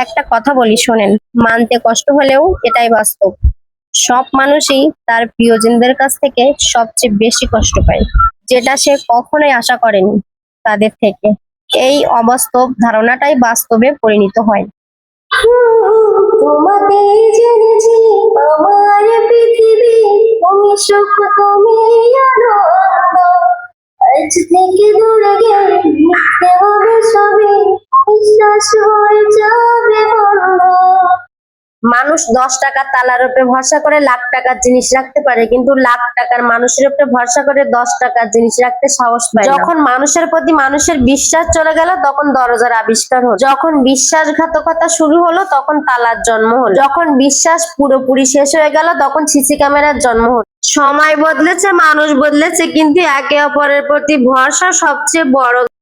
একটা কথা বলি শোনেন, মানতে কষ্ট হলেও এটাই বাস্তব। সব মানুষই তার প্রিয়জনদের কাছ থেকে সবচেয়ে বেশি কষ্ট পায়, যেটা সে কখনোই আশা করেনি তাদের থেকে। এই অবাস্তব ধারণাটাই বাস্তবে পরিণত হয়। তোমাকে জেনেছি আমার পৃথিবী, তুমি সুখ তুমি আনন্দ, আজ থেকে দূরে গেলে মিথ্যে হবে সবই, বিশ্বাস হয়ে যাবে বন্ধ। মানুষ 10 টাকার তালার উপরে ভরসা করে লাখ টাকার জিনিস রাখতে পারে, কিন্তু লাখ টাকার মানুষের উপরে ভরসা করে 10 টাকার জিনিস রাখতে সাহস পায় না। যখন মানুষের প্রতি মানুষের বিশ্বাস চলে গেল তখন দরজার আবিষ্কার হলো, যখন বিশ্বাসঘাতকতা শুরু হলো তখন তালার জন্ম হলো, যখন বিশ্বাস পুরোপুরি শেষ হয়ে গেল তখন সিসি ক্যামেরার জন্ম হলো। সময় বদলেছে, মানুষ বদলেছে, কিন্তু একে অপরের প্রতি ভরসা সবচেয়ে বড়